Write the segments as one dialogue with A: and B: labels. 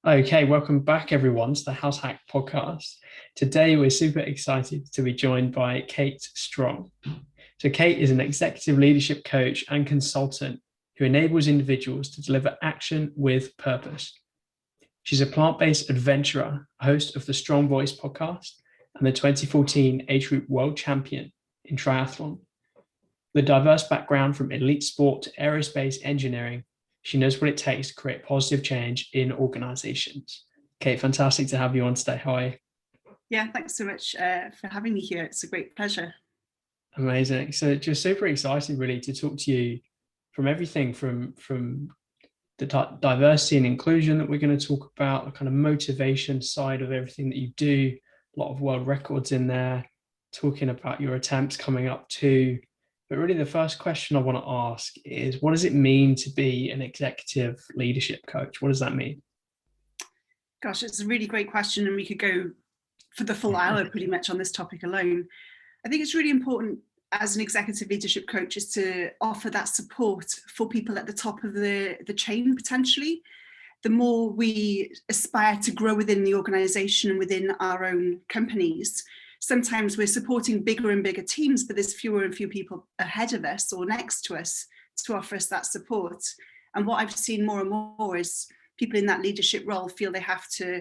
A: Okay, welcome back everyone to the House Hack podcast. Today we're super excited to be joined by Kate Strong. So Kate is an executive leadership coach and consultant who enables individuals to deliver action with purpose. She's a plant-based adventurer, host of the Strong Voice podcast, and the 2014 age group world champion in triathlon. With a diverse background from elite sport to aerospace engineering, she knows what it takes to create positive change in organizations. Kate, fantastic to have you on today. How are you?
B: Yeah, thanks so much for having me here. It's a great pleasure.
A: Amazing. So just super excited really to talk to you from everything from the diversity and inclusion that we're going to talk about, the kind of motivation side of everything that you do, a lot of world records in there, talking about your attempts coming up too. But really the first question I want to ask is, what does it mean to be an executive leadership coach? What does that mean?
B: Gosh, it's a really great question, and we could go for the full hour pretty much on this topic alone. I think it's really important as an executive leadership coach is to offer that support for people at the top of the chain potentially. The more we aspire to grow within the organization and within our own companies, sometimes we're supporting bigger and bigger teams, but there's fewer and fewer people ahead of us or next to us to offer us that support. And what I've seen more and more is people in that leadership role feel they have to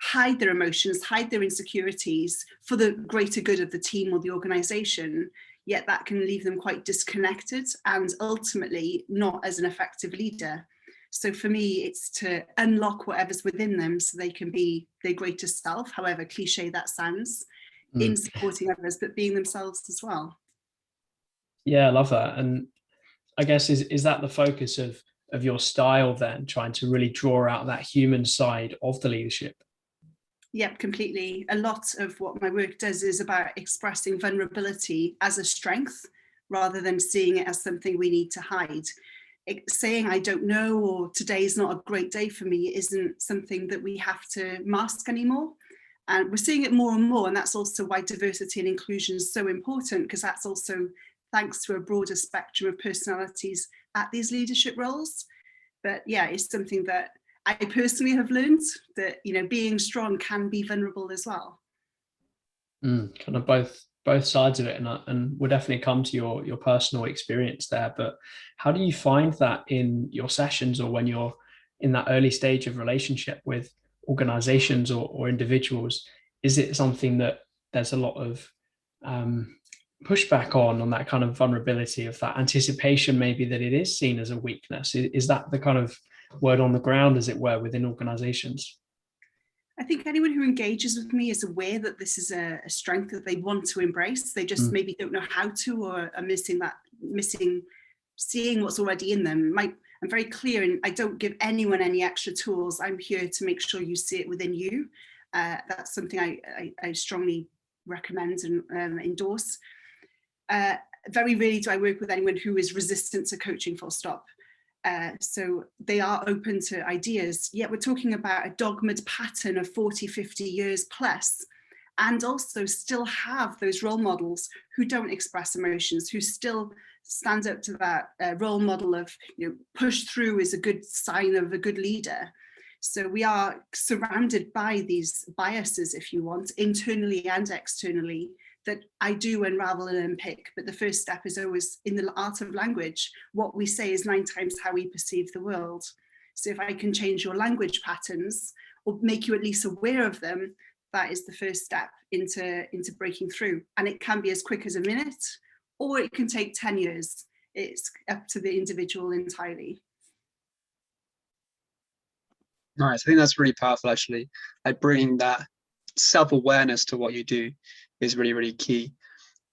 B: hide their emotions, hide their insecurities for the greater good of the team or the organization, yet that can leave them quite disconnected and ultimately not as an effective leader. So for me, it's to unlock whatever's within them so they can be their greatest self, however cliche that sounds, in supporting others, but being themselves as well.
A: Yeah, I love that. And I guess is that the focus of your style then, trying to really draw out that human side of the leadership?
B: Yep, completely. A lot of what my work does is about expressing vulnerability as a strength rather than seeing it as something we need to hide. Saying I don't know or today is not a great day for me isn't something that we have to mask anymore. And we're seeing it more and more. And that's also why diversity and inclusion is so important, because that's also thanks to a broader spectrum of personalities at these leadership roles. But yeah, it's something that I personally have learned that, being strong can be vulnerable as well.
A: Kind of both sides of it, and we'll definitely come to your personal experience there. But how do you find that in your sessions or when you're in that early stage of relationship with organizations or individuals? Is it something that there's a lot of pushback on that kind of vulnerability, of that anticipation maybe that it is seen as a weakness? Is that the kind of word on the ground, as it were, within organizations?
B: I think anyone who engages with me is aware that this is a strength that they want to embrace. They just maybe don't know how to, or are missing seeing what's already in them. I'm very clear, and I don't give anyone any extra tools. I'm here to make sure you see it within you. That's something I strongly recommend and endorse. Very rarely do I work with anyone who is resistant to coaching, full stop. So they are open to ideas, yet we're talking about a dogmaed pattern of 40, 50 years plus, and also still have those role models who don't express emotions, who still stand up to that role model of, push through is a good sign of a good leader. So we are surrounded by these biases, if you want, internally and externally, that I do unravel and unpick. But the first step is always in the art of language. What we say is 9 times how we perceive the world. So if I can change your language patterns or make you at least aware of them, that is the first step into breaking through. And it can be as quick as a minute, or it can take 10 years. It's up to the individual entirely.
C: Nice. I think that's really powerful, actually. Like bringing that self-awareness to what you do is really, really key.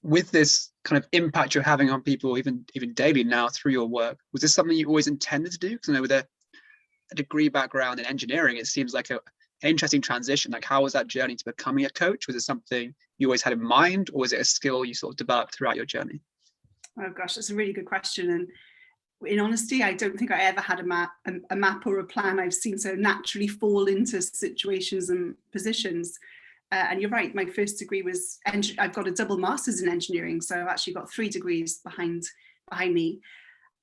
C: With this kind of impact you're having on people, even daily now through your work, was this something you always intended to do? Because I know with a degree background in engineering, it seems like an interesting transition. Like, how was that journey to becoming a coach? Was it something you always had in mind, or was it a skill you sort of developed throughout your journey?
B: Oh gosh, that's a really good question. And in honesty, I don't think I ever had a map or a plan. I've seen so naturally fall into situations and positions. And you're right, my first degree was, I've got a double master's in engineering. So I've actually got 3 degrees behind me.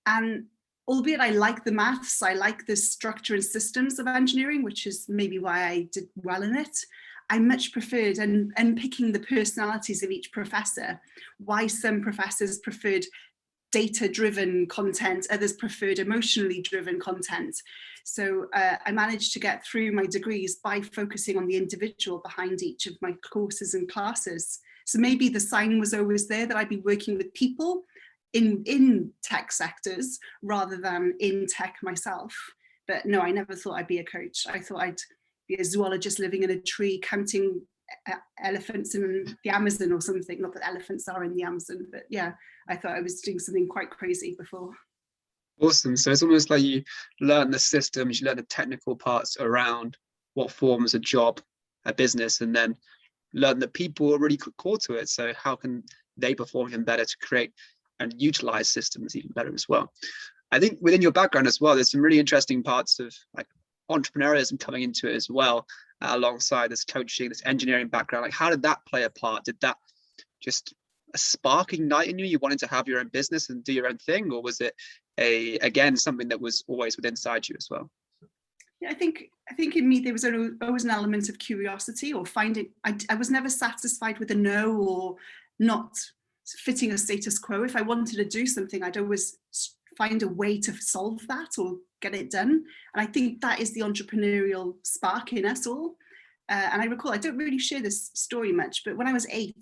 B: And albeit I like the maths, I like the structure and systems of engineering, which is maybe why I did well in it. I much preferred, and picking the personalities of each professor, why some professors preferred data-driven content, others preferred emotionally driven content. So I managed to get through my degrees by focusing on the individual behind each of my courses and classes. So maybe the sign was always there that I'd be working with people in tech sectors rather than in tech myself. But no, I never thought I'd be a coach. I thought I'd be a zoologist living in a tree counting elephants in the Amazon or something. Not that elephants are in the Amazon, but yeah, I thought I was doing something quite crazy before.
C: Awesome. So it's almost like you learn the systems, you learn the technical parts around what forms a job, a business, and then learn that people are really core to it. So how can they perform even better to create and utilize systems even better as well? I think within your background as well, there's some really interesting parts of like entrepreneurialism coming into it as well, alongside this coaching, this engineering background. Like, how did that play a part? Did that just a spark ignite in you? You wanted to have your own business and do your own thing, or was it again something that was always within inside you as well?
B: Yeah, I think in me there was always an element of curiosity or finding. I was never satisfied with a no or not fitting a status quo. If I wanted to do something, I'd always find a way to solve that or get it done. And I think that is the entrepreneurial spark in us all. And I recall, I don't really share this story much, but when I was 8,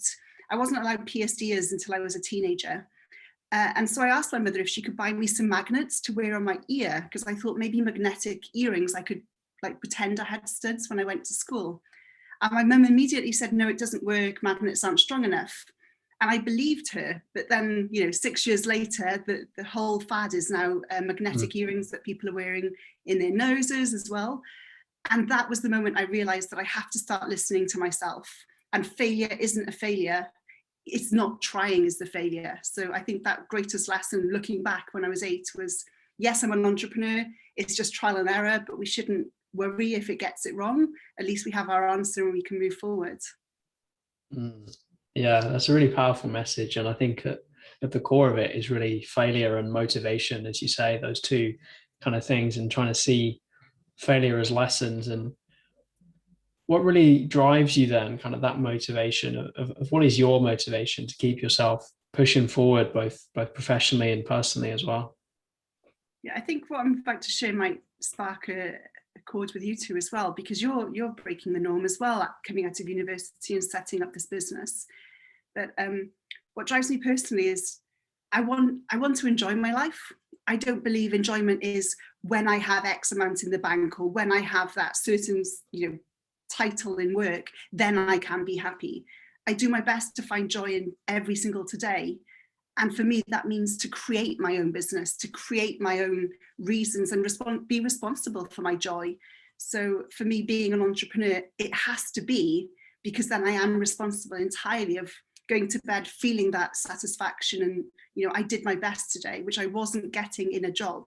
B: I wasn't allowed pierced ears until I was a teenager. And so I asked my mother if she could buy me some magnets to wear on my ear, because I thought maybe magnetic earrings, I could like pretend I had studs when I went to school. And my mum immediately said, no, it doesn't work, magnets aren't strong enough. And I believed her, but then, 6 years later, the whole fad is now magnetic earrings that people are wearing in their noses as well. And that was the moment I realized that I have to start listening to myself. And failure isn't a failure. It's not trying is the failure. So I think that greatest lesson looking back when I was 8 was, yes, I'm an entrepreneur. It's just trial and error, but we shouldn't worry if it gets it wrong. At least we have our answer and we can move forward.
A: Yeah, that's a really powerful message. And I think at the core of it is really failure and motivation, as you say, those two kind of things, and trying to see failure as lessons. And what really drives you then, kind of that motivation of what is your motivation to keep yourself pushing forward, both professionally and personally as well?
B: Yeah, I think what I'm about to share might spark a chord with you two as well, because you're breaking the norm as well, coming out of university and setting up this business. But what drives me personally is I want to enjoy my life. I don't believe enjoyment is when I have X amount in the bank or when I have that certain title in work, then I can be happy. I do my best to find joy in every single today. And for me, that means to create my own business, to create my own reasons and be responsible for my joy. So for me, being an entrepreneur, it has to be, because then I am responsible entirely of going to bed feeling that satisfaction and, I did my best today, which I wasn't getting in a job.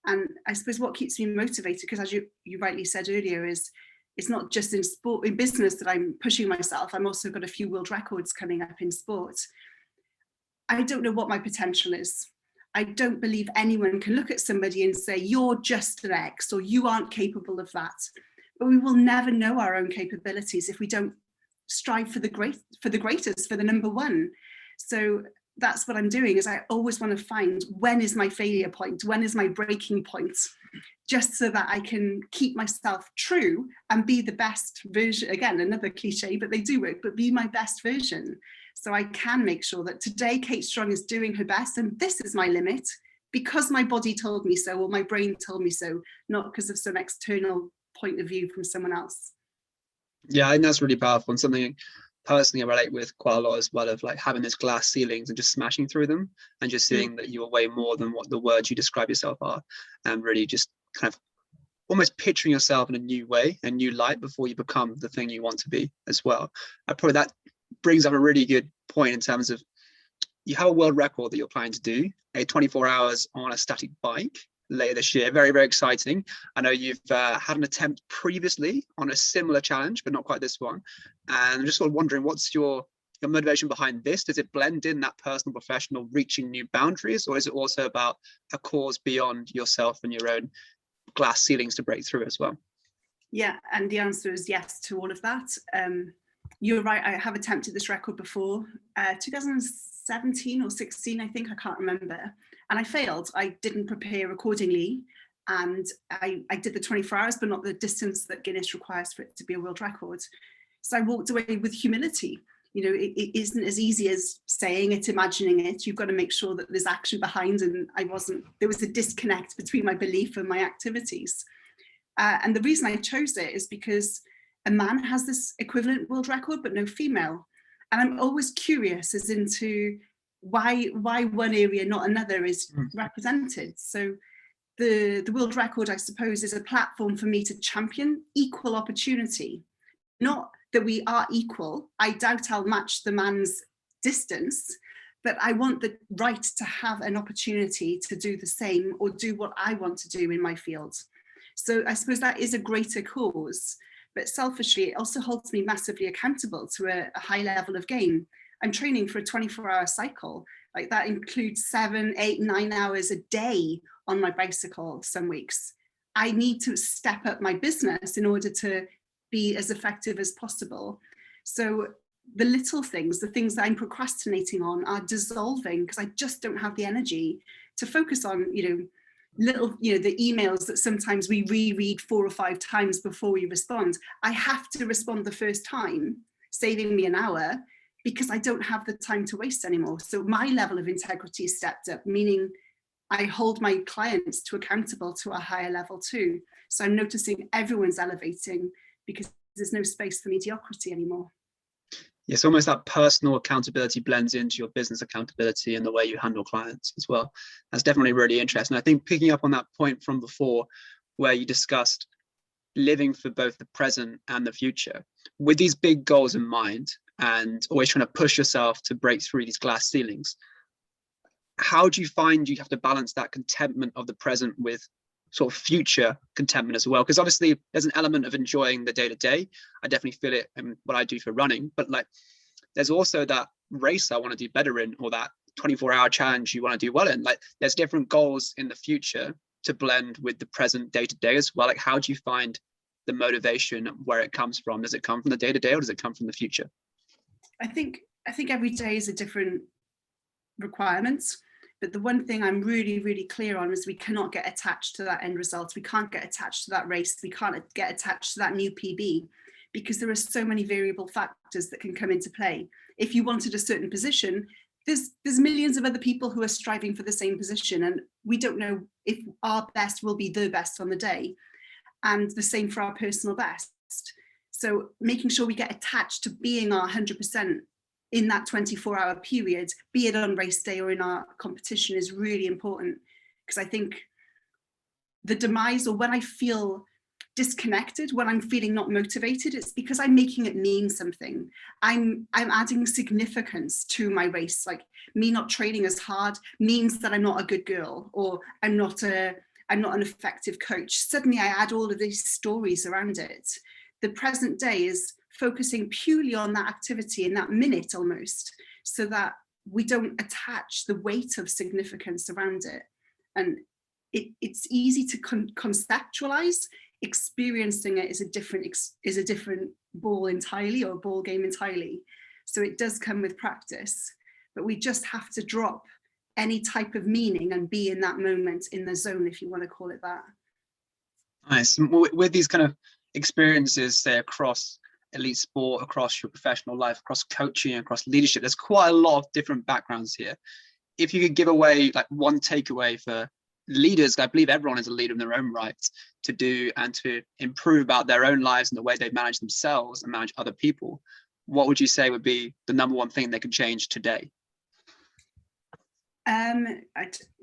B: And I suppose what keeps me motivated, because as you rightly said earlier, is it's not just in business that I'm pushing myself. I'm also got a few world records coming up in sport. I don't know what my potential is. I don't believe anyone can look at somebody and say, you're just an X or you aren't capable of that. But we will never know our own capabilities if we don't strive for the greatest, for the number one. So that's what I'm doing, is I always want to find, when is my failure point? When is my breaking point? Just so that I can keep myself true and be the best version. Again, another cliche, but they do work, but be my best version. So I can make sure that today Kate Strong is doing her best, and this is my limit because my body told me so, or my brain told me so, not because of some external point of view from someone else.
C: Yeah, I think that's really powerful, and something personally I relate with quite a lot as well, of like having these glass ceilings and just smashing through them and just seeing that you're way more than what the words you describe yourself are, and really just kind of almost picturing yourself in a new way, a new light, before you become the thing you want to be as well. Probably that brings up a really good point in terms of, you have a world record that you're planning to do, 24 hours on a static bike later this year. Very, very exciting. I know you've had an attempt previously on a similar challenge, but not quite this one. And I'm just sort of wondering, what's your your motivation behind this? Does it blend in that personal, professional, reaching new boundaries, or is it also about a cause beyond yourself and your own glass ceilings to break through as well?
B: Yeah, and the answer is yes to all of that. You're right, I have attempted this record before, 2017 or 16, I think, I can't remember. And I failed. I didn't prepare accordingly. And I did the 24 hours, but not the distance that Guinness requires for it to be a world record. So I walked away with humility. You know, it isn't as easy as saying it, imagining it. You've got to make sure that there's action behind, and there was a disconnect between my belief and my activities. And the reason I chose it is because a man has this equivalent world record, but no female. And I'm always curious as into why one area, not another, is represented. So the world record, I suppose, is a platform for me to champion equal opportunity. Not that we are equal. I doubt I'll match the man's distance, but I want the right to have an opportunity to do the same or do what I want to do in my field. So I suppose that is a greater cause, but selfishly, it also holds me massively accountable to a high level of game. I'm training for a 24-hour cycle. Like that includes 7, 8, 9 hours a day on my bicycle some weeks. I need to step up my business in order to be as effective as possible. So the little things, the things that I'm procrastinating on, are dissolving because I just don't have the energy to focus on, the emails that sometimes we reread 4 or 5 times before we respond. I have to respond the first time, saving me an hour, because I don't have the time to waste anymore. So my level of integrity is stepped up, meaning I hold my clients to accountable to a higher level too. So I'm noticing everyone's elevating because there's no space for mediocrity anymore.
C: It's almost that personal accountability blends into your business accountability and the way you handle clients as well. That's definitely really interesting. I think picking up on that point from before, where you discussed living for both the present and the future, with these big goals in mind and always trying to push yourself to break through these glass ceilings, how do you find you have to balance that contentment of the present with sort of future contentment as well? Because obviously there's an element of enjoying the day-to-day. I definitely feel it in what I do for running, but like there's also that race I want to do better in, or that 24-hour challenge you want to do well in. Like there's different goals in the future to blend with the present day-to-day as well. Like how do you find the motivation, where it comes from? Does it come from the day-to-day or does it come from the future?
B: I think every day is a different requirements. But the one thing I'm really, really clear on is we cannot get attached to that end result. We can't get attached to that race. We can't get attached to that new PB, because there are so many variable factors that can come into play. If you wanted a certain position, there's millions of other people who are striving for the same position, and we don't know if our best will be the best on the day. And the same for our personal best. So making sure we get attached to being our 100% in that 24-hour period, be it on race day or in our competition, is really important. Because I think the demise, or when I feel disconnected, when I'm feeling not motivated, it's because I'm making it mean something. I'm adding significance to my race. Like me not training as hard means that I'm not a good girl, or I'm not an effective coach. Suddenly I add all of these stories around it. The present day is focusing purely on that activity in that minute almost, so that we don't attach the weight of significance around it. And it's easy to conceptualize. Experiencing it is a different ball entirely, or ball game entirely. So it does come with practice, but we just have to drop any type of meaning and be in that moment, in the zone, if you want to call it that.
C: Nice. With these kind of experiences, say across elite sport, across your professional life, across coaching, across leadership, there's quite a lot of different backgrounds here. If you could give away like one takeaway for leaders, I believe everyone is a leader in their own right, to do and to improve about their own lives and the way they manage themselves and manage other people, what would you say would be the number one thing they could change today?
B: I'm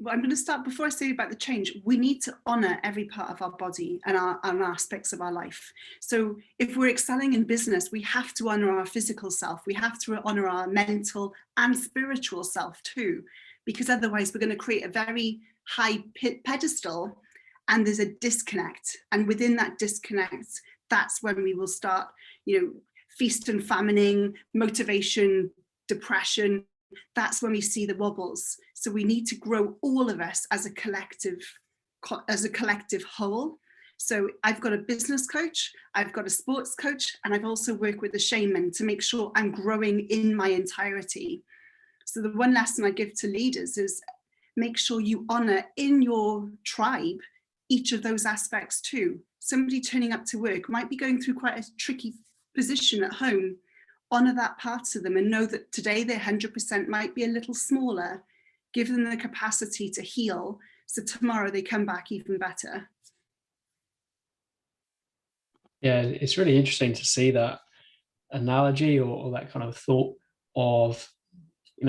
B: going to start, before I say about the change, we need to honour every part of our body and our aspects of our life. So if we're excelling in business, we have to honour our physical self. We have to honour our mental and spiritual self too, because otherwise we're going to create a very high pedestal and there's a disconnect. And within that disconnect, that's when we will start, feast and famining, motivation depression, that's when we see the wobbles. So we need to grow all of us as a collective whole. So I've got a business coach, I've got a sports coach, and I've also worked with a shaman to make sure I'm growing in my entirety. So the one lesson I give to leaders is make sure you honor in your tribe each of those aspects too. Somebody turning up to work might be going through quite a tricky position at home. Honor that part of them and know that today their 100% might be a little smaller. Give them the capacity to heal, so tomorrow they come back even better.
A: Yeah, it's really interesting to see that analogy or that kind of thought of,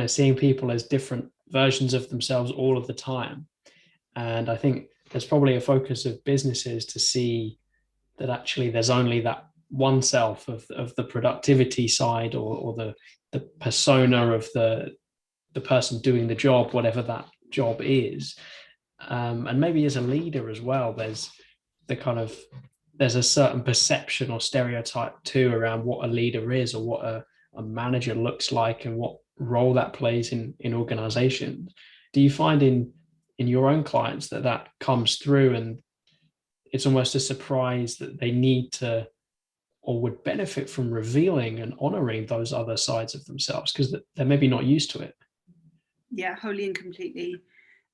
A: seeing people as different versions of themselves all of the time. And I think there's probably a focus of businesses to see that actually there's only that one self of the productivity side or the persona of the person doing the job, whatever that job is. And maybe as a leader as well, there's a certain perception or stereotype too around what a leader is or what a manager looks like and what role that plays in organizations. Do you find in your own clients that comes through and it's almost a surprise that they need to or would benefit from revealing and honoring those other sides of themselves because they're maybe not used to it?
B: Yeah, wholly and completely.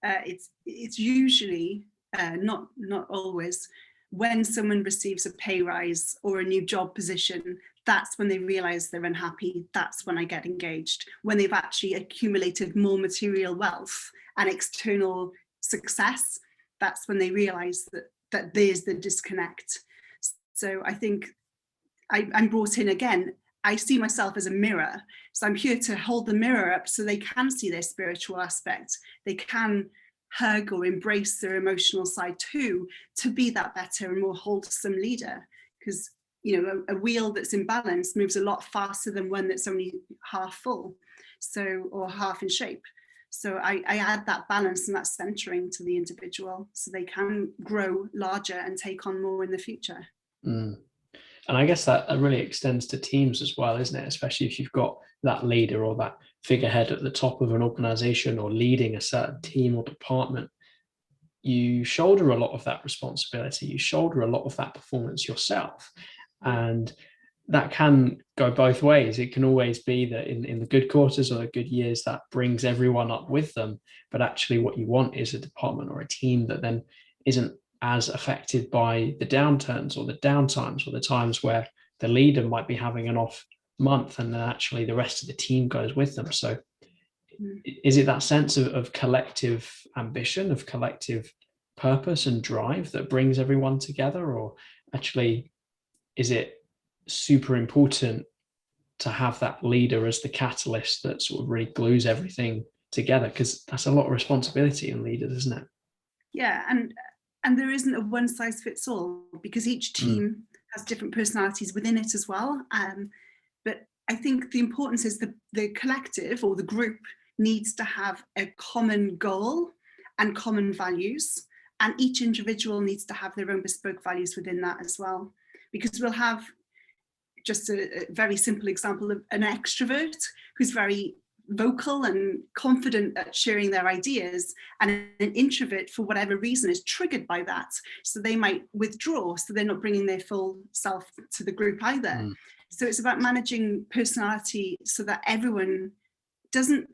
B: It's usually not always when someone receives a pay rise or a new job position, that's when they realize they're unhappy. That's when I get engaged. When they've actually accumulated more material wealth and external success, that's when they realize that there's the disconnect. So I think I'm brought in again. I see myself as a mirror. So I'm here to hold the mirror up so they can see their spiritual aspect. They can hug or embrace their emotional side too, to be that better and more wholesome leader. Because, a wheel that's in balance moves a lot faster than one that's only half full, or half in shape. So I add that balance and that centering to the individual so they can grow larger and take on more in the future.
A: Mm. And I guess that really extends to teams as well, isn't it? Especially if you've got that leader or that figurehead at the top of an organization or leading a certain team or department. You shoulder a lot of that responsibility. You shoulder a lot of that performance yourself. And that can go both ways. It can always be that in the good quarters or the good years, that brings everyone up with them. But actually what you want is a department or a team that then isn't as affected by the downturns or the downtimes or the times where the leader might be having an off month and then actually the rest of the team goes with them. So is it that sense of collective ambition, of collective purpose and drive that brings everyone together? Or actually, is it super important to have that leader as the catalyst that sort of really glues everything together? Because that's a lot of responsibility in leaders, isn't it?
B: Yeah, and there isn't a one size fits all because each team has different personalities within it as well. But I think the importance is the collective or the group needs to have a common goal and common values, and each individual needs to have their own bespoke values within that as well. Because we'll have just a very simple example of an extrovert who's very vocal and confident at sharing their ideas, and an introvert for whatever reason is triggered by that, so they might withdraw, so they're not bringing their full self to the group either. So it's about managing personality so that everyone doesn't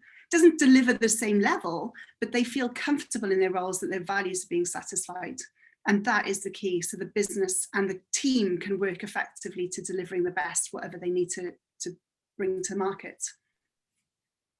B: deliver the same level, but they feel comfortable in their roles, that their values are being satisfied. And that is the key, so the business and the team can work effectively to delivering the best, whatever they need to bring to market.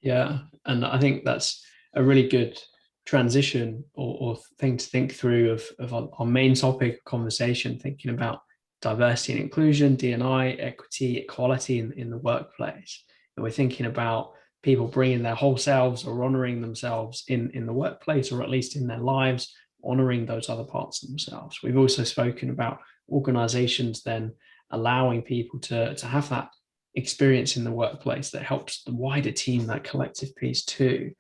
A: Yeah, and I think that's a really good transition or thing to think through of our main topic of conversation, thinking about diversity and inclusion, D&I, equity, equality in the workplace. And we're thinking about people bringing their whole selves or honoring themselves in the workplace, or at least in their lives, honoring those other parts of themselves. We've also spoken about organizations then allowing people to have that experience in the workplace that helps the wider team, that collective piece too.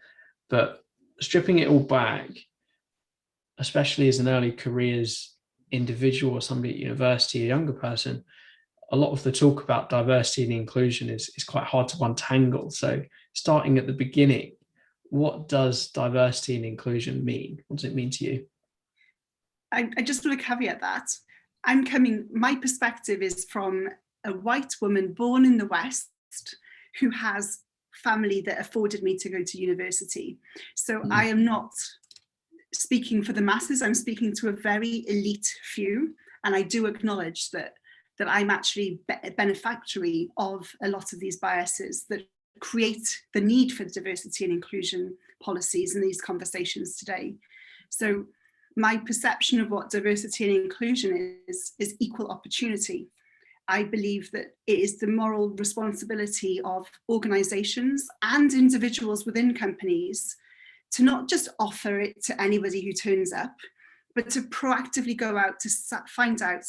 A: But stripping it all back, especially as an early careers individual or somebody at university, a younger person, a lot of the talk about diversity and inclusion is quite hard to untangle. So starting at the beginning, what does diversity and inclusion mean? What does it mean to you?
B: I just want to caveat that. My perspective is from a white woman born in the West who has family that afforded me to go to university. So I am not speaking for the masses, I'm speaking to a very elite few. And I do acknowledge that I'm actually beneficiary of a lot of these biases that create the need for diversity and inclusion policies in these conversations today. So my perception of what diversity and inclusion is equal opportunity. I believe that it is the moral responsibility of organizations and individuals within companies to not just offer it to anybody who turns up, but to proactively go out to find out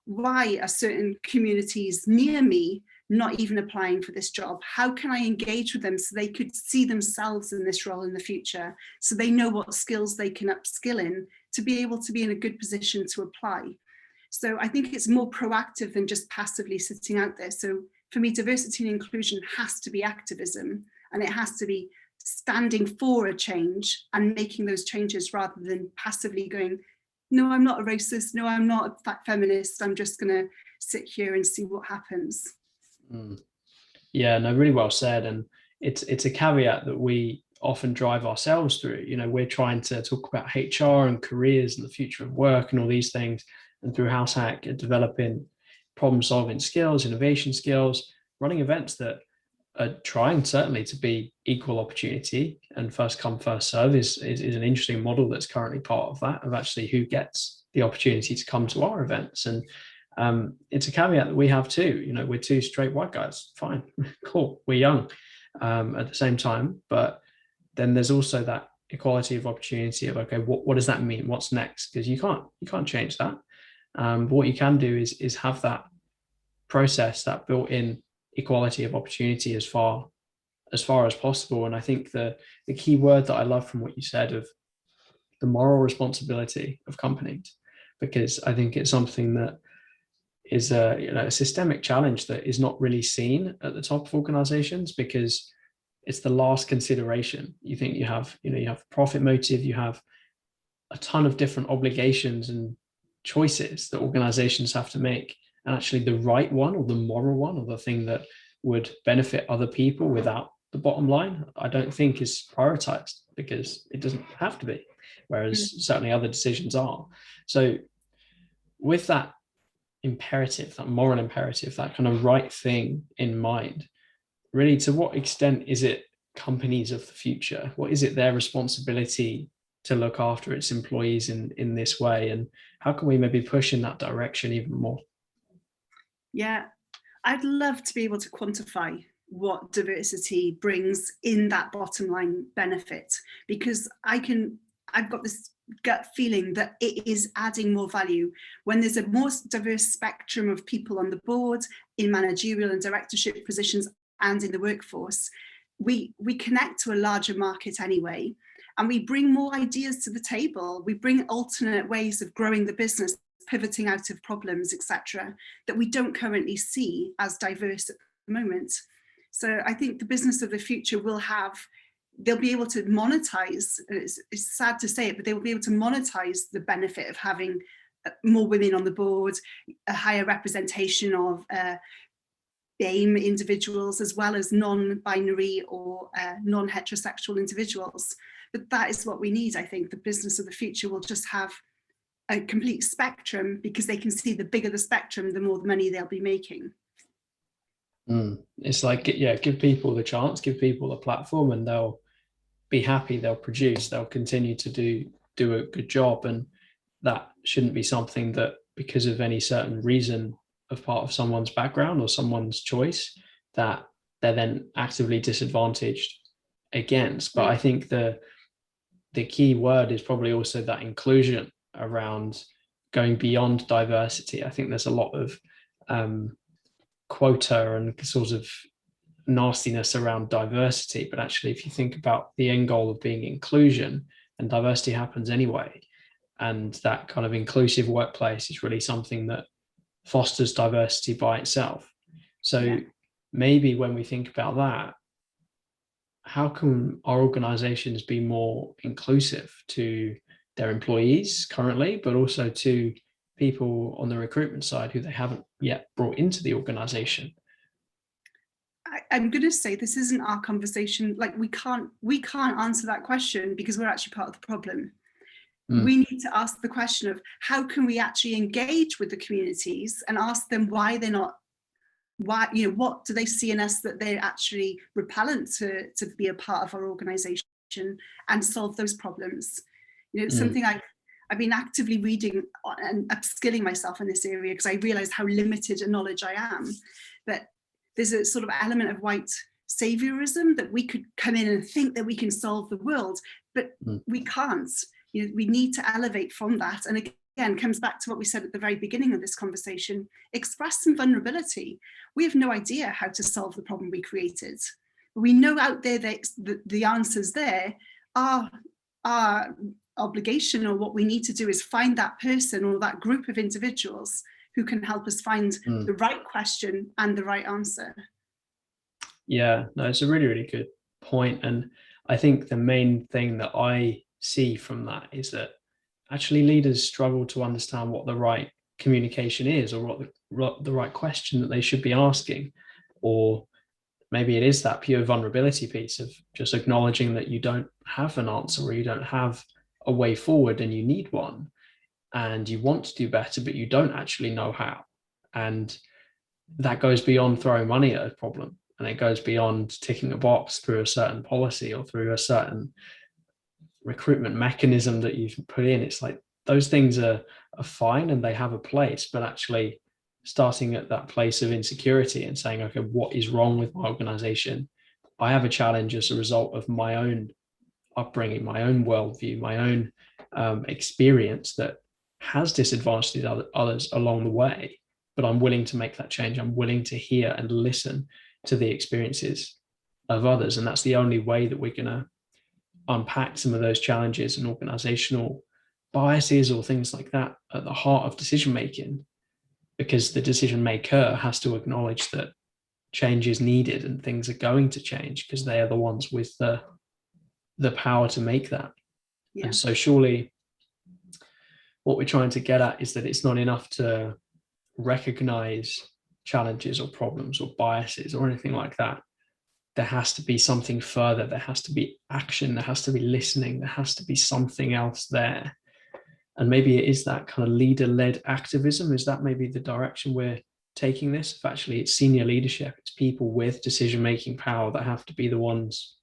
B: why are certain communities near me not even applying for this job? How can I engage with them so they could see themselves in this role in the future, so they know what skills they can upskill in to be able to be in a good position to apply? So I think it's more proactive than just passively sitting out there. So for me, diversity and inclusion has to be activism, and it has to be standing for a change and making those changes rather than passively going, no, I'm not a racist. No, I'm not a feminist. I'm just going to sit here and see what happens.
A: Yeah, no, really well said. And it's a caveat that we often drive ourselves through. You know, we're trying to talk about HR and careers and the future of work and all these things. And through House Hack, developing problem-solving skills, innovation skills, running events that are trying certainly to be equal opportunity and first come, first serve is an interesting model that's currently part of that, of actually who gets the opportunity to come to our events. And it's a caveat that we have too. You know, we're two straight white guys, fine, cool, we're young at the same time, but then there's also that equality of opportunity of, okay, what does that mean? What's next? Because you can't change that. But what you can do is have that process, that built-in equality of opportunity as far as possible. And I think the key word that I love from what you said of the moral responsibility of companies, because I think it's something that is a systemic challenge that is not really seen at the top of organizations, because it's the last consideration. You think you have profit motive, you have a ton of different obligations and choices that organizations have to make, and actually the right one or the moral one or the thing that would benefit other people without the bottom line, I don't think is prioritized, because it doesn't have to be, whereas certainly other decisions are. So with that imperative, that moral imperative, that kind of right thing in mind, really, to what extent is it companies of the future? What is it their responsibility to look after its employees in this way? And how can we maybe push in that direction even more?
B: Yeah, I'd love to be able to quantify what diversity brings in that bottom line benefit, because I've got this gut feeling that it is adding more value when there's a more diverse spectrum of people on the board, in managerial and directorship positions, and in the workforce. We connect to a larger market anyway, and we bring more ideas to the table. We bring alternate ways of growing the business, pivoting out of problems, etc., that we don't currently see as diverse at the moment. So I think the business of the future they'll be able to monetize, it's sad to say it, but they will be able to monetize the benefit of having more women on the board, a higher representation of BAME individuals, as well as non-binary or non-heterosexual individuals. But that is what we need. I think the business of the future will just have a complete spectrum, because they can see the bigger the spectrum, the more money they'll be making.
A: It's like, give people the chance, give people a platform, and they'll be happy, they'll produce, they'll continue to do a good job. And that shouldn't be something that, because of any certain reason of part of someone's background or someone's choice, that they're then actively disadvantaged against. But I think the key word is probably also that inclusion around going beyond diversity. I think there's a lot of quota and sort of nastiness around diversity, but actually, if you think about the end goal of being inclusion, and diversity happens anyway, and that kind of inclusive workplace is really something that fosters diversity by itself. So maybe when we think about that, how can our organizations be more inclusive to their employees currently, but also to people on the recruitment side who they haven't yet brought into the organization?
B: I'm going to say this isn't our conversation. Like we can't answer that question because we're actually part of the problem. We need to ask the question of how can we actually engage with the communities and ask them why they're not, why, you know, what do they see in us that they're actually repellent to be a part of our organization and solve those problems. You know, something I've been actively reading and upskilling myself in this area because I realized how limited a knowledge I am. But there's a sort of element of white saviorism that we could come in and think that we can solve the world, but we can't. You know, we need to elevate from that. And again, comes back to what we said at the very beginning of this conversation, express some vulnerability. We have no idea how to solve the problem we created. We know out there that the answers there are our obligation, or what we need to do is find that person or that group of individuals who can help us find the right question and the right answer.
A: Yeah, no, it's a really, really good point. And I think the main thing that I see from that is that actually leaders struggle to understand what the right communication is, or what the right question that they should be asking. Or maybe it is that pure vulnerability piece of just acknowledging that you don't have an answer, or you don't have a way forward and you need one, and you want to do better, but you don't actually know how. And that goes beyond throwing money at a problem. And it goes beyond ticking a box through a certain policy or through a certain recruitment mechanism that you've put in. It's like those things are fine and they have a place, but actually starting at that place of insecurity and saying, okay, what is wrong with my organization? I have a challenge as a result of my own upbringing, my own worldview, my own experience that has disadvantaged others along the way, but I'm willing to make that change. I'm willing to hear and listen to the experiences of others. And that's the only way that we're going to unpack some of those challenges and organizational biases or things like that at the heart of decision making, because the decision maker has to acknowledge that change is needed and things are going to change because they are the ones with the power to make that. Yeah. And so surely what we're trying to get at is that it's not enough to recognize challenges or problems or biases or anything like that. There has to be something further. There has to be action. There has to be listening. There has to be something else there. And maybe it is that kind of leader-led activism. Is that maybe the direction we're taking this? If actually it's senior leadership, it's people with decision-making power that have to be the ones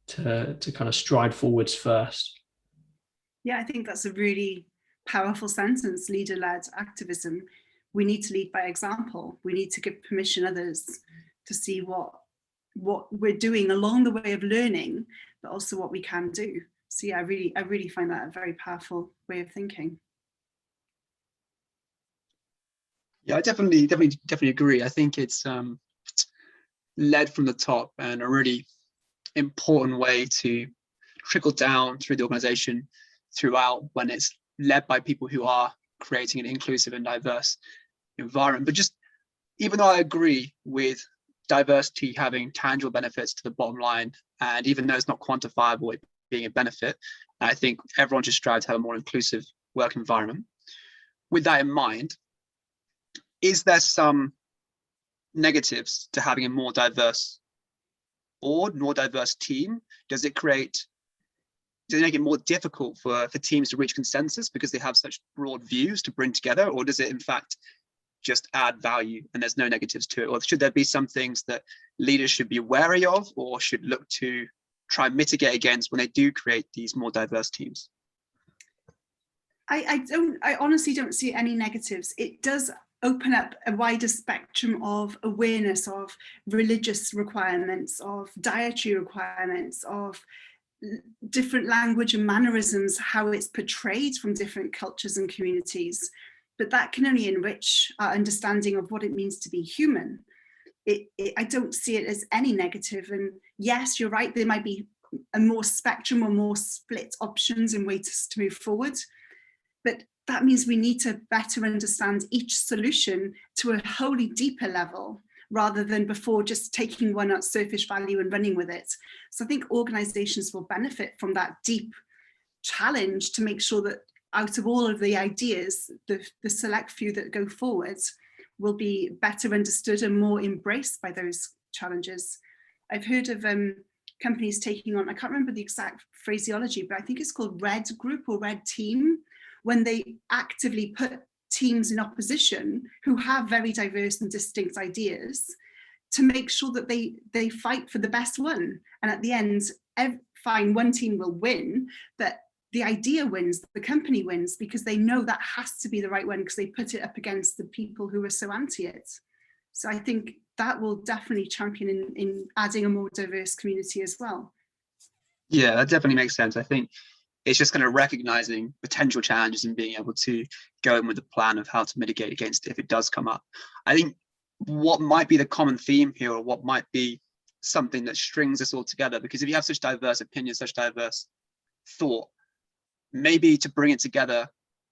A: to kind of stride forwards first.
B: Yeah, I think that's a really powerful sentence, leader-led activism. We need to lead by example. We need to give permission others to see what we're doing along the way of learning, but also what we can do. So yeah, I really find that a very powerful way of thinking.
C: Yeah, I definitely agree. I think it's led from the top, and a really important way to trickle down through the organization throughout when it's led by people who are creating an inclusive and diverse environment. But just, even though I agree with diversity having tangible benefits to the bottom line, and even though it's not quantifiable it being a benefit, I think everyone should strive to have a more inclusive work environment. With that in mind, is there some negatives to having a more diverse board, more diverse team? Does it make it more difficult for teams to reach consensus because they have such broad views to bring together? Or does it in fact just add value and there's no negatives to it? Or should there be some things that leaders should be wary of or should look to try and mitigate against when they do create these more diverse teams?
B: I honestly don't see any negatives. It does open up a wider spectrum of awareness of religious requirements, of dietary requirements, of different language and mannerisms, how it's portrayed from different cultures and communities. But that can only enrich our understanding of what it means to be human. I don't see it as any negative. And yes, you're right, there might be a more spectrum or more split options and ways to move forward. But that means we need to better understand each solution to a wholly deeper level, rather than before just taking one at surface value and running with it. So I think organizations will benefit from that deep challenge to make sure that out of all of the ideas, the select few that go forwards will be better understood and more embraced by those challenges. I've heard of companies taking on, I can't remember the exact phraseology, but I think it's called red group or red team, when they actively put teams in opposition who have very diverse and distinct ideas to make sure that they fight for the best one. And at the end, fine, one team will win, but the idea wins, the company wins, because they know that has to be the right one because they put it up against the people who are so anti it. So I think that will definitely champion in adding a more diverse community as well.
C: Yeah, that definitely makes sense. I think it's just kind of recognizing potential challenges and being able to go in with a plan of how to mitigate against it if it does come up. I think what might be the common theme here, or what might be something that strings this all together, because if you have such diverse opinions, such diverse thought, maybe to bring it together,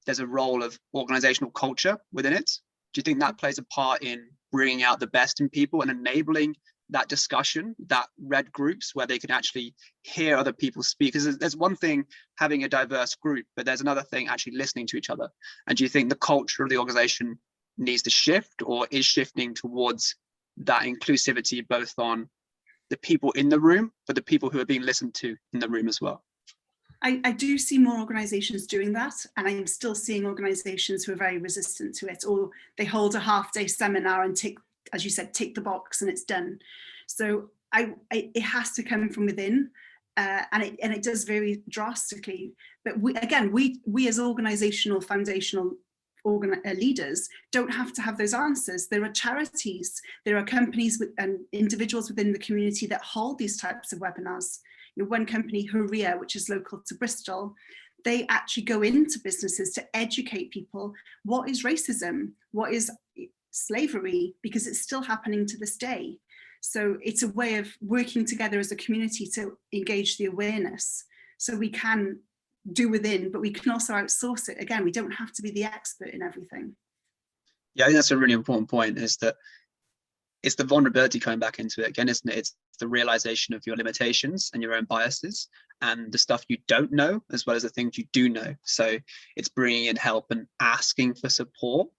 C: there's a role of organizational culture within it. Do you think that plays a part in bringing out the best in people and enabling that discussion, that red groups where they can actually hear other people speak? Because there's one thing having a diverse group, but there's another thing actually listening to each other. And do you think the culture of the organization needs to shift, or is shifting towards that inclusivity, both on the people in the room, but the people who are being listened to in the room as well?
B: I do see more organizations doing that, and I'm still seeing organizations who are very resistant to it, or they hold a half-day seminar and tick, as you said, tick the box and it's done. So it has to come from within, and it does vary drastically. But we as organizational foundational leaders don't have to have those answers. There are charities, there are companies and individuals within the community that hold these types of webinars. One company, Huria, which is local to Bristol, they actually go into businesses to educate people. What is racism? What is slavery? Because it's still happening to this day. So it's a way of working together as a community to engage the awareness. So we can do within, but we can also outsource it. Again, we don't have to be the expert in everything.
C: Yeah, I think that's a really important point, is that it's the vulnerability coming back into it again, isn't it? It's the realization of your limitations and your own biases and the stuff you don't know, as well as the things you do know. So it's bringing in help and asking for support,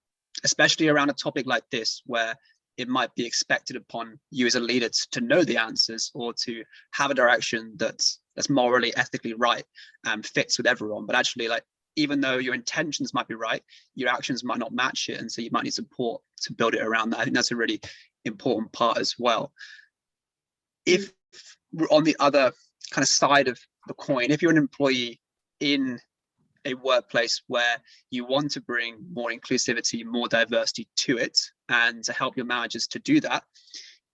C: especially around a topic like this, where it might be expected upon you as a leader to know the answers, or to have a direction that's morally, ethically right and fits with everyone. But actually, like, even though your intentions might be right, your actions might not match it. And so you might need support to build it around that. I think that's a really important part as well. If we're on the other kind of side of the coin, if you're an employee in a workplace where you want to bring more inclusivity, more diversity to it, and to help your managers to do that,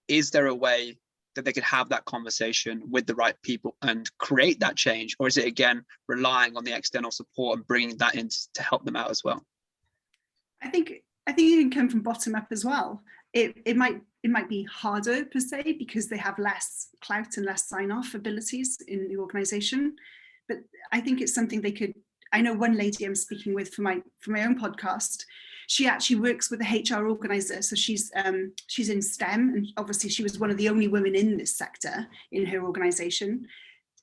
C: is there a way that they could have that conversation with the right people and create that change? Or is it, again, relying on the external support and bringing that in to help them out as well?
B: I think you can come from bottom up as well. It might be harder per se because they have less clout and less sign-off abilities in the organization, but I think it's something they could. I know one lady I'm speaking with for my own podcast. She actually works with a HR organizer, so she's in STEM, and obviously she was one of the only women in this sector in her organization.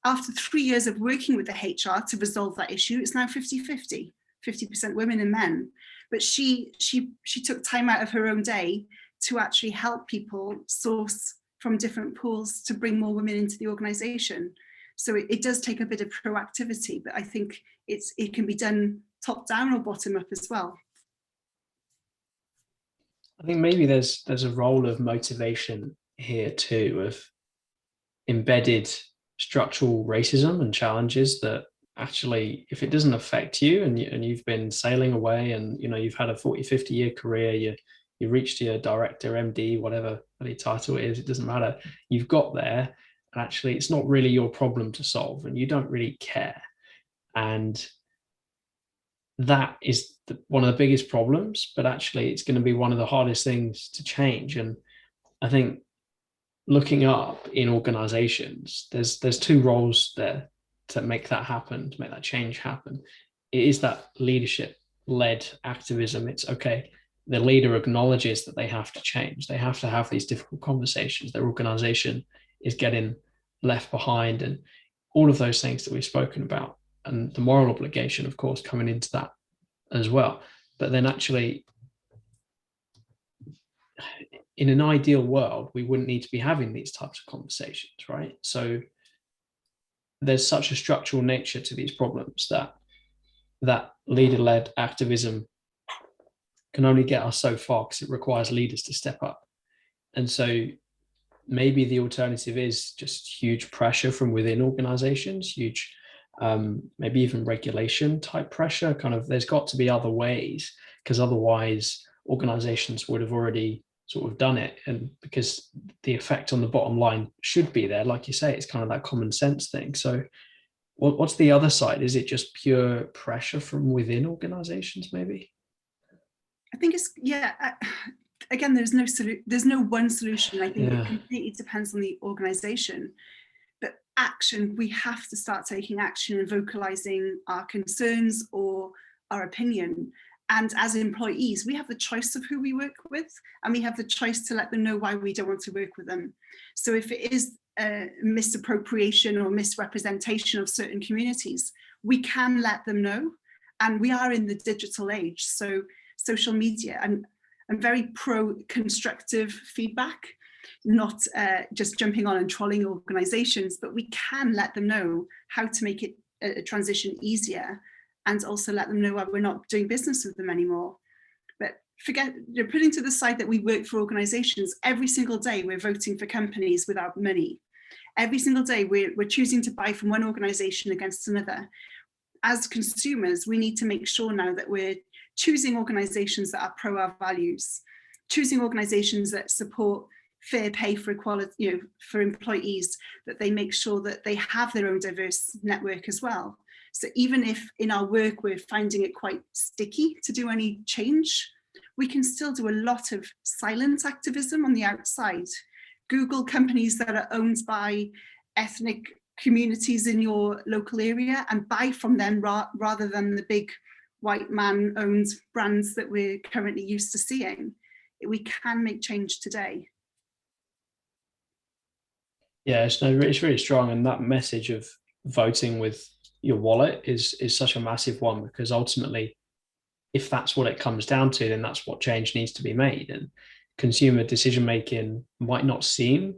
B: After 3 years of working with the HR to resolve that issue, it's now 50-50, 50% women and men. But she took time out of her own day to actually help people source from different pools to bring more women into the organization. So it does take a bit of proactivity, but I think it can be done top down or bottom up as well.
A: I think maybe there's a role of motivation here too, of embedded structural racism and challenges that actually, if it doesn't affect you and you've been sailing away and you've had a 40-50 year career, you reached your director, MD, whatever the title is, it doesn't matter. You've got there, and actually it's not really your problem to solve and you don't really care. And that is one of the biggest problems, but actually it's going to be one of the hardest things to change. And I think looking up in organizations, there's two roles there to make that happen, to make that change happen. It is that leadership led activism. It's okay, the leader acknowledges that they have to change. They have to have these difficult conversations. Their organization is getting left behind, and all of those things that we've spoken about, and the moral obligation, of course, coming into that as well. But then actually, in an ideal world, we wouldn't need to be having these types of conversations, right? So there's such a structural nature to these problems that leader-led activism can only get us so far, because it requires leaders to step up. And so maybe the alternative is just huge pressure from within organizations, huge, maybe even regulation type pressure. Kind of, there's got to be other ways, because otherwise organizations would have already sort of done it. And because the effect on the bottom line should be there, like you say, it's kind of that common sense thing. So what's the other side? Is it just pure pressure from within organizations, maybe?
B: I think it's, again, there's no one solution. I think it completely depends on the organization. But action, we have to start taking action and vocalizing our concerns or our opinion. And as employees, we have the choice of who we work with, and we have the choice to let them know why we don't want to work with them. So if it is a misappropriation or misrepresentation of certain communities, we can let them know. And we are in the digital age, so social media, I'm very pro constructive feedback, not just jumping on and trolling organizations, but we can let them know how to make it a transition easier, and also let them know why we're not doing business with them anymore. But putting to the side that we work for organizations, every single day we're voting for companies with our money. Every single day we're choosing to buy from one organization against another. As consumers, we need to make sure now that we're choosing organizations that are pro our values, choosing organizations that support fair pay for equality, for employees, that they make sure that they have their own diverse network as well. So even if in our work we're finding it quite sticky to do any change, we can still do a lot of silent activism on the outside. Google companies that are owned by ethnic communities in your local area and buy from them rather than the big white man owned brands that we're currently used to seeing. We can make change today.
A: Yeah, it's really strong. And that message of voting with your wallet is such a massive one, because ultimately, if that's what it comes down to, then that's what change needs to be made. And consumer decision making might not seem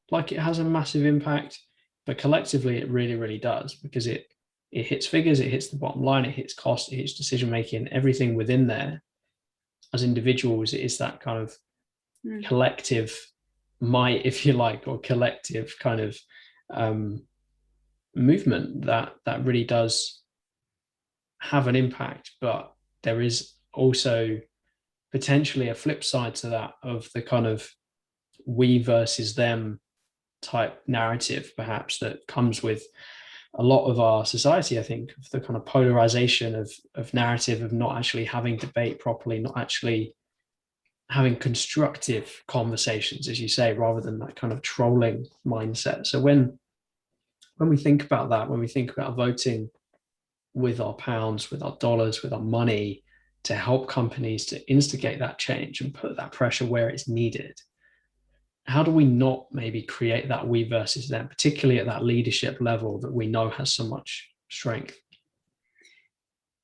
A: like it has a massive impact, but collectively it really, really does, because it hits figures, it hits the bottom line, it hits cost, it hits decision making, everything within there. As individuals, it is that kind of collective might, if you like, or collective kind of movement that really does have an impact. But there is also potentially a flip side to that, of the kind of we versus them type narrative, perhaps, that comes with a lot of our society. I think of the kind of polarization of narrative, of not actually having debate properly, not actually having constructive conversations, as you say, rather than that kind of trolling mindset. So when we think about that, when we think about voting with our pounds, with our dollars, with our money, to help companies to instigate that change and put that pressure where it's needed, how do we not maybe create that we versus them, particularly at that leadership level that we know has so much strength?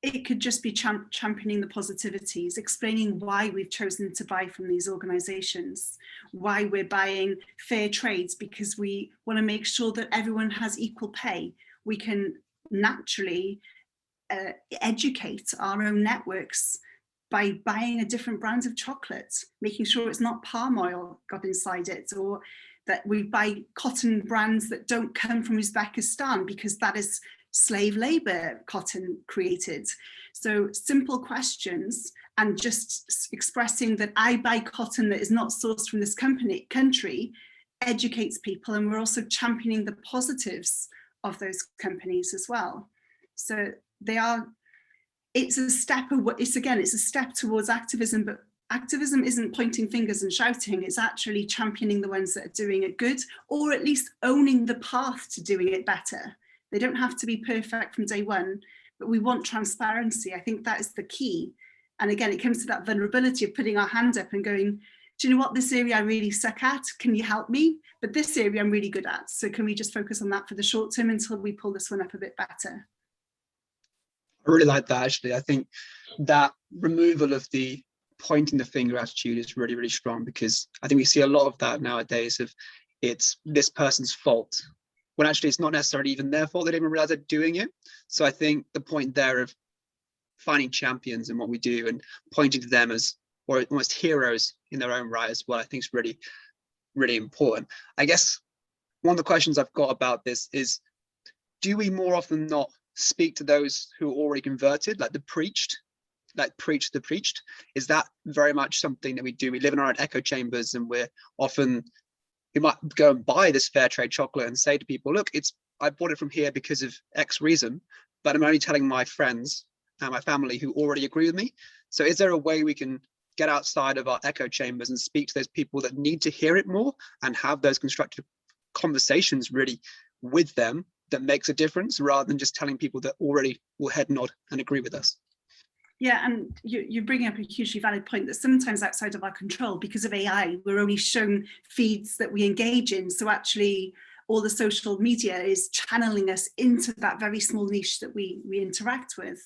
B: It could just be championing the positivities, explaining why we've chosen to buy from these organizations, why we're buying fair trades, because we want to make sure that everyone has equal pay. We can naturally educate our own networks by buying a different brand of chocolate, making sure it's not palm oil got inside it, or that we buy cotton brands that don't come from Uzbekistan, because that is slave labor cotton created. So simple questions, and just expressing that I buy cotton that is not sourced from this country educates people. And we're also championing the positives of those companies as well. So it's a step towards activism, but activism isn't pointing fingers and shouting. It's actually championing the ones that are doing it good, or at least owning the path to doing it better. They don't have to be perfect from day one, but we want transparency. I think that is the key. And again, it comes to that vulnerability of putting our hand up and going, do you know what, this area I really suck at, can you help me? But this area I'm really good at, so can we just focus on that for the short term until we pull this one up a bit better?
C: I really like that, actually. I think that removal of the pointing the finger attitude is really, really strong, because I think we see a lot of that nowadays of it's this person's fault, when actually it's not necessarily even their fault. They don't even realize they're doing it. So I think the point there of finding champions in what we do and pointing to them as, or almost heroes in their own right as well, I think is really, really important. I guess one of the questions I've got about this is, do we more often not speak to those who are already converted, like the preached, like preach the preached? Is that very much something that we do? We live in our own echo chambers, and we're often, we might go and buy this fair trade chocolate and say to people, look, I bought it from here because of X reason, but I'm only telling my friends and my family who already agree with me. So is there a way we can get outside of our echo chambers and speak to those people that need to hear it more and have those constructive conversations really with them that makes a difference, rather than just telling people that already will head nod and agree with us?
B: Yeah, and you're bringing up a hugely valid point that sometimes outside of our control, because of AI, we're only shown feeds that we engage in. So actually, all the social media is channeling us into that very small niche that we interact with.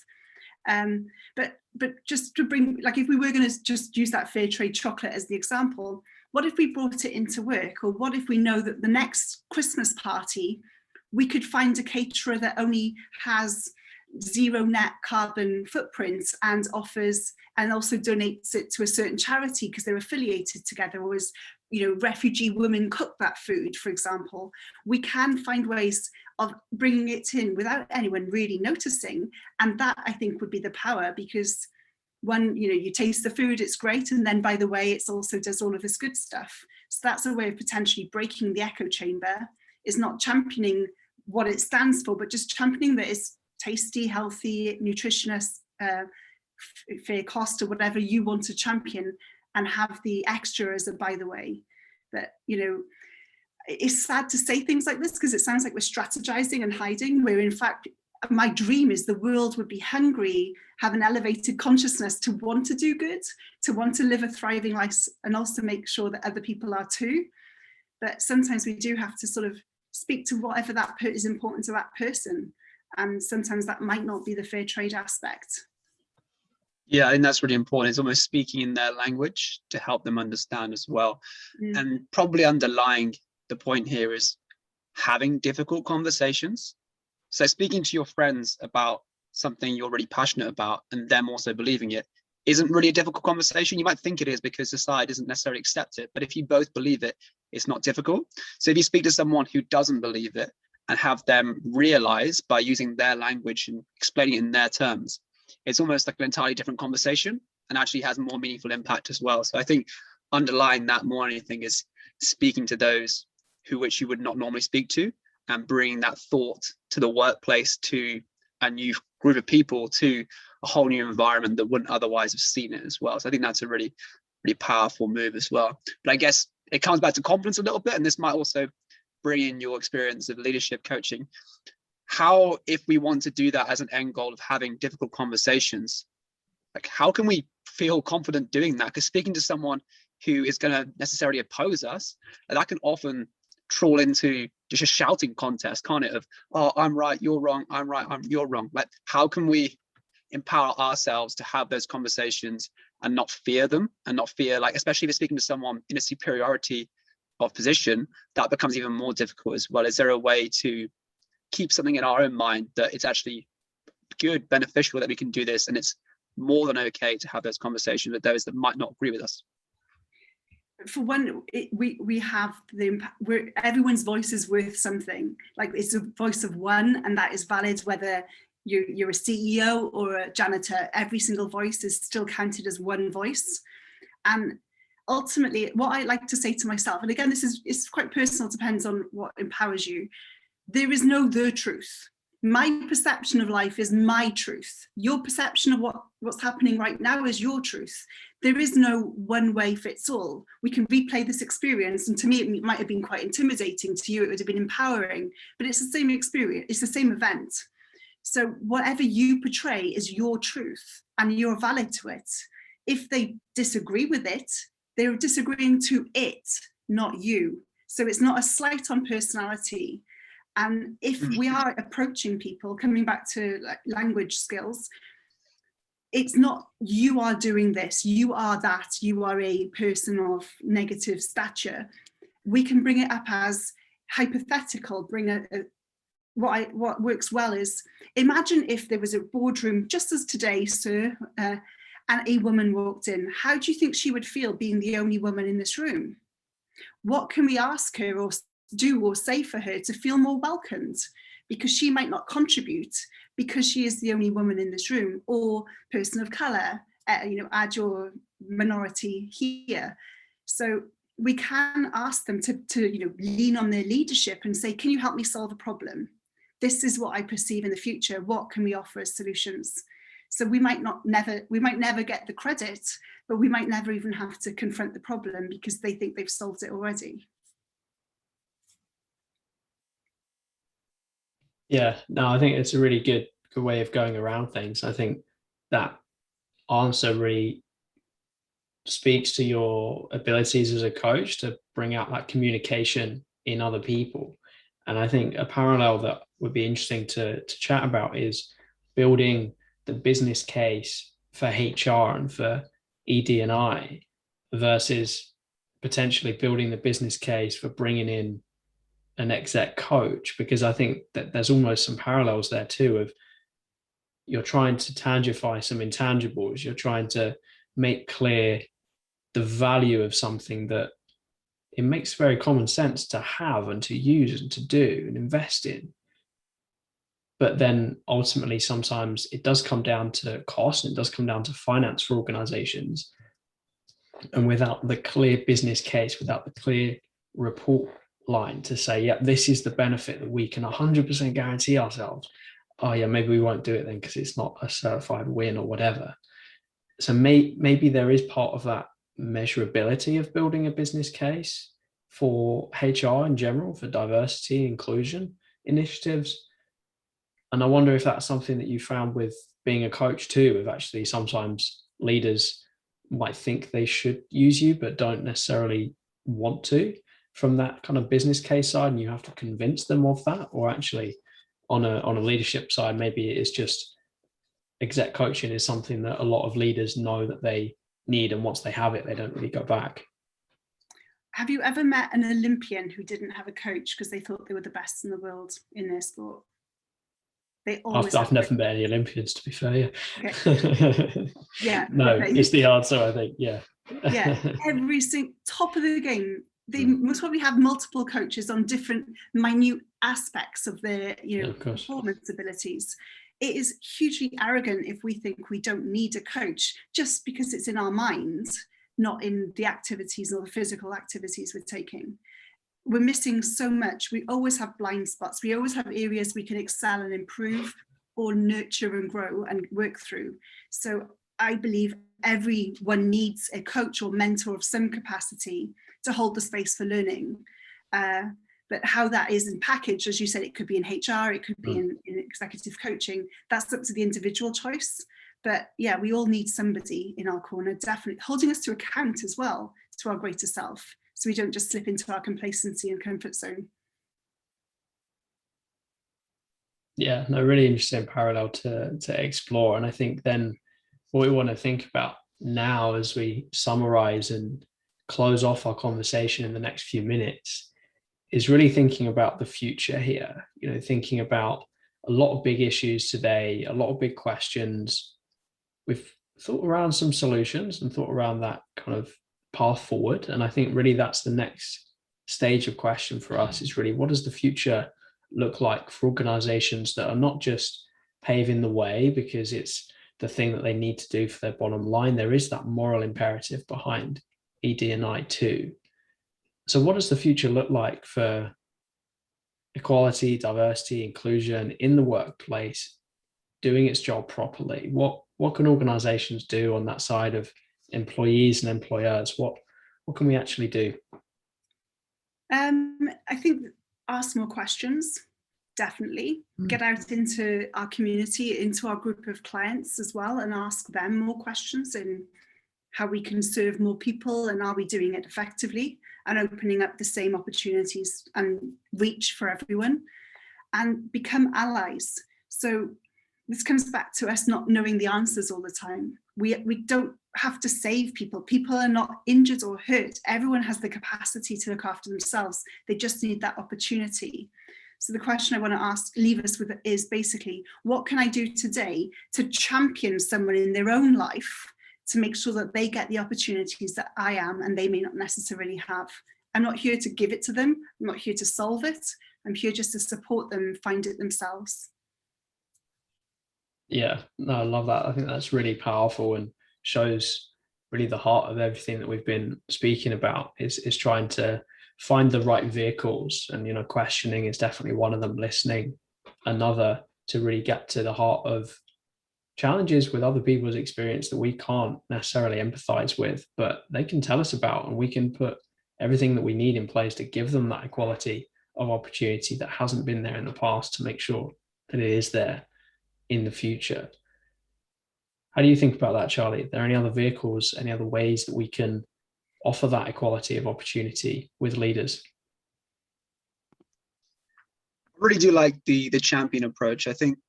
B: But just to bring, like, if we were going to just use that fair trade chocolate as the example, what if we brought it into work? Or what if we know that the next Christmas party, we could find a caterer that only has zero net carbon footprint and offers and also donates it to a certain charity because they're affiliated together, or as refugee women cook that food, for example. We can find ways of bringing it in without anyone really noticing, and that, I think, would be the power, because one, you taste the food, it's great, and then, by the way, it also does all of this good stuff. So that's a way of potentially breaking the echo chamber, is not championing what it stands for, but just championing that it's tasty, healthy, nutritious, fair cost, or whatever you want to champion, and have the extra as a by the way. But it's sad to say things like this, because it sounds like we're strategizing and hiding, where in fact my dream is the world would be hungry, have an elevated consciousness to want to do good, to want to live a thriving life, and also make sure that other people are too. But sometimes we do have to sort of speak to whatever that is important to that person, and sometimes that might not be the fair trade aspect.
C: Yeah, I think that's really important. It's almost speaking in their language to help them understand as well. And probably underlying the point here is having difficult conversations. So speaking to your friends about something you're really passionate about and them also believing it isn't really a difficult conversation. You might think it is because society doesn't necessarily accept it, but if you both believe it, it's not difficult. So if you speak to someone who doesn't believe it and have them realize by using their language and explaining it in their terms, it's almost like an entirely different conversation, and actually has more meaningful impact as well. So I think underlying that more than anything is speaking to those which you would not normally speak to, and bringing that thought to the workplace, to a new group of people, to a whole new environment that wouldn't otherwise have seen it as well. So I think that's a really, really powerful move as well. But I guess it comes back to confidence a little bit, and this might also bring in your experience of leadership coaching. How, if we want to do that as an end goal of having difficult conversations, like how can we feel confident doing that? Because speaking to someone who is going to necessarily oppose us, that can often trawl into just a shouting contest, can't it? Of, oh, I'm right, you're wrong, I'm right, you're wrong. Like, how can we empower ourselves to have those conversations and not fear them, and not fear, like, especially if you're speaking to someone in a superiority of position, that becomes even more difficult as well. Is there a way to keep something in our own mind that it's actually good, beneficial, that we can do this, and it's more than okay to have those conversations with those that might not agree with us?
B: For one, we have everyone's voice is worth something. Like, it's a voice of one, and that is valid whether you're a CEO or a janitor. Every single voice is still counted as one voice. And ultimately, what I like to say to myself, and again, it's quite personal, depends on what empowers you. There is no the truth. My perception of life is my truth. Your perception of what's happening right now is your truth. There is no one way fits all. We can replay this experience, and to me, it might have been quite intimidating. To you, it would have been empowering, but it's the same experience. It's the same event. So whatever you portray is your truth and you're valid to it. If they disagree with it, they're disagreeing to it, not you. So it's not a slight on personality. And if we are approaching people, coming back to like language skills, it's not you are doing this, you are that, you are a person of negative stature. We can bring it up as hypothetical, what works well is, imagine if there was a boardroom just as today, sir, and a woman walked in. How do you think she would feel being the only woman in this room? What can we ask her or do or say for her to feel more welcomed? Because she might not contribute because she is the only woman in this room, or person of colour, add your minority here. So we can ask them to lean on their leadership and say, can you help me solve a problem? This is what I perceive in the future. What can we offer as solutions? So we might never get the credit, but we might never even have to confront the problem because they think they've solved it already.
A: Yeah, no, I think it's a really good way of going around things. I think that answer really speaks to your abilities as a coach to bring out that communication in other people. And I think a parallel that would be interesting to chat about is building the business case for HR and for ED&I versus potentially building the business case for bringing in an exec coach, because I think that there's almost some parallels there too of you're trying to tangify some intangibles, you're trying to make clear the value of something that it makes very common sense to have and to use and to do and invest in. But then ultimately, sometimes it does come down to cost and it does come down to finance for organizations. And without the clear business case, without the clear report line to say, yeah, this is the benefit that we can 100% guarantee ourselves. Oh yeah, maybe we won't do it then because it's not a certified win or whatever. So maybe there is part of that measurability of building a business case for HR in general, for diversity, inclusion initiatives. And I wonder if that's something that you found with being a coach too, of actually sometimes leaders might think they should use you, but don't necessarily want to from that kind of business case side, and you have to convince them of that. Or actually on a leadership side, maybe it is just exec coaching is something that a lot of leaders know that they need, and once they have it, they don't really go back.
B: Have you ever met an Olympian who didn't have a coach because they thought they were the best in the world in their sport?
A: I've never met any Olympians, to be fair.
B: Okay. Yeah.
A: No,
B: okay.
A: It's the answer, I think. Yeah.
B: Yeah. Every single top of the game, they most probably have multiple coaches on different minute aspects of their performance abilities. It is hugely arrogant if we think we don't need a coach just because it's in our minds, not in the activities or the physical activities we're taking. We're missing so much. We always have blind spots. We always have areas we can excel and improve or nurture and grow and work through. So I believe everyone needs a coach or mentor of some capacity to hold the space for learning. But how that is in package, as you said, it could be in HR, it could be in executive coaching. That's up to the individual choice. But yeah, we all need somebody in our corner, definitely holding us to account as well, to our greater self, so we don't just slip into our complacency and comfort zone.
A: Yeah, no, really interesting parallel to explore. And I think then what we want to think about now as we summarize and close off our conversation in the next few minutes is really thinking about the future here, thinking about a lot of big issues today, a lot of big questions. We've thought around some solutions and thought around that kind of path forward. And I think really that's the next stage of question for us, is really what does the future look like for organizations that are not just paving the way because it's the thing that they need to do for their bottom line. There is that moral imperative behind ED&I too. So what does the future look like for equality, diversity, inclusion in the workplace, doing its job properly? What can organizations do on that side of employees and employers? What can we actually do?
B: I think ask more questions. definitely. Get out into our community, into our group of clients as well, and ask them more questions in how we can serve more people, and are we doing it effectively, and opening up the same opportunities and reach for everyone, and become allies. So this comes back to us not knowing the answers all the time. We don't have to save people. People are not injured or hurt. Everyone has the capacity to look after themselves. They just need that opportunity. So the question I want to leave us with is basically, what can I do today to champion someone in their own life to make sure that they get the opportunities that I am and they may not necessarily have? I'm not here to give it to them. I'm not here to solve it. I'm here just to support them find it themselves.
A: Yeah, no, I love that. I think that's really powerful and shows really the heart of everything that we've been speaking about is trying to find the right vehicles. And, questioning is definitely one of them, listening another, to really get to the heart of challenges with other people's experience that we can't necessarily empathize with, but they can tell us about, and we can put everything that we need in place to give them that equality of opportunity that hasn't been there in the past, to make sure that it is there in the future. How do you think about that, Charlie? Are there any other vehicles, any other ways that we can offer that equality of opportunity with leaders?
C: I really do like the champion approach. I think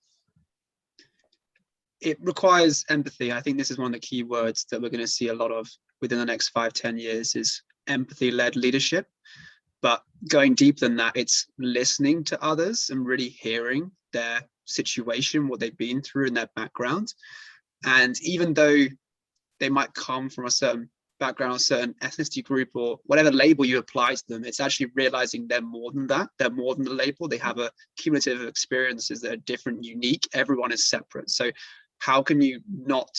C: it requires empathy. I think this is one of the key words that we're going to see a lot of within the next 5-10 years is empathy-led leadership. But going deeper than that, it's listening to others and really hearing their situation, what they've been through, and their background. And even though they might come from a certain background, a certain ethnicity group, or whatever label you apply to them, it's actually realizing they're more than that. They're more than the label. They have a cumulative of experiences that are different, unique. Everyone is separate. So how can you not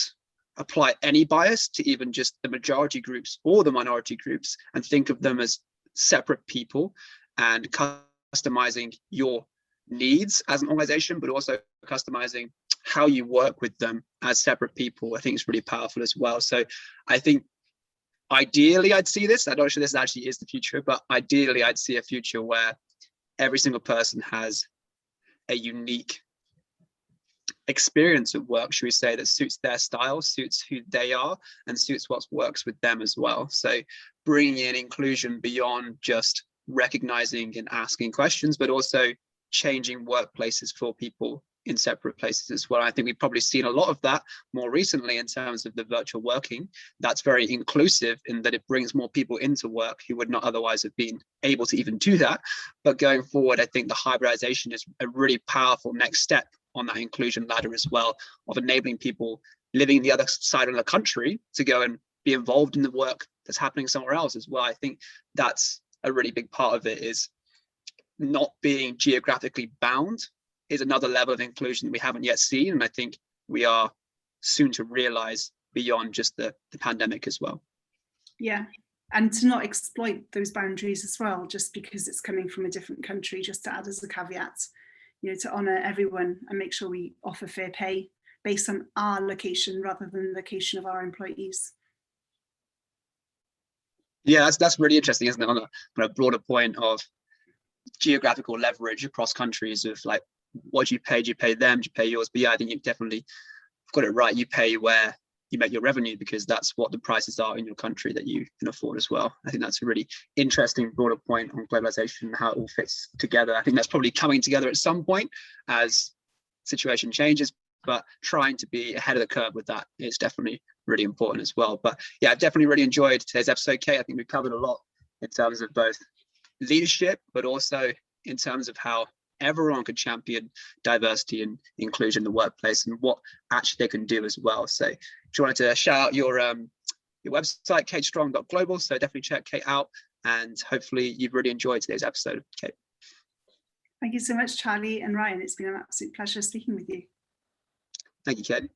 C: apply any bias to even just the majority groups or the minority groups, and think of them as separate people, and customizing your needs as an organization, but also customizing how you work with them as separate people? I think it's really powerful as well. So I think ideally I'd see this. I'm not sure this actually is the future, but ideally I'd see a future where every single person has a unique experience at work, should we say, that suits their style, suits who they are, and suits what works with them as well. So bringing in inclusion beyond just recognizing and asking questions, but also changing workplaces for people in separate places as well. I think we've probably seen a lot of that more recently in terms of the virtual working. That's very inclusive in that it brings more people into work who would not otherwise have been able to even do that. But going forward, I think the hybridization is a really powerful next step on that inclusion ladder as well, of enabling people living the other side of the country to go and be involved in the work that's happening somewhere else as well. I think that's a really big part of it, is not being geographically bound is another level of inclusion that we haven't yet seen. And I think we are soon to realize beyond just the pandemic as well.
B: Yeah. And to not exploit those boundaries as well, just because it's coming from a different country, just to add as a caveat, to honour everyone and make sure we offer fair pay based on our location rather than the location of our employees.
C: Yeah, that's really interesting, isn't it? On a broader point of geographical leverage across countries, of like, what do you pay? Do you pay them? Do you pay yours? But yeah, I think you've definitely got it right. You pay where you make your revenue, because that's what the prices are in your country that you can afford as well. I think that's a really interesting broader point on globalization and how it all fits together. I think that's probably coming together at some point as situation changes, but trying to be ahead of the curve with that is definitely really important as well. But yeah, I've definitely really enjoyed today's episode, Kate. I think we've covered a lot in terms of both leadership, but also in terms of how everyone could champion diversity and inclusion in the workplace and what actually they can do as well. So just wanted to shout out your website, katestrong.global. So definitely check Kate out, and hopefully you've really enjoyed today's episode, Kate.
B: Thank you so much, Charlie and Ryan. It's been an absolute pleasure speaking with you.
C: Thank you, Kate.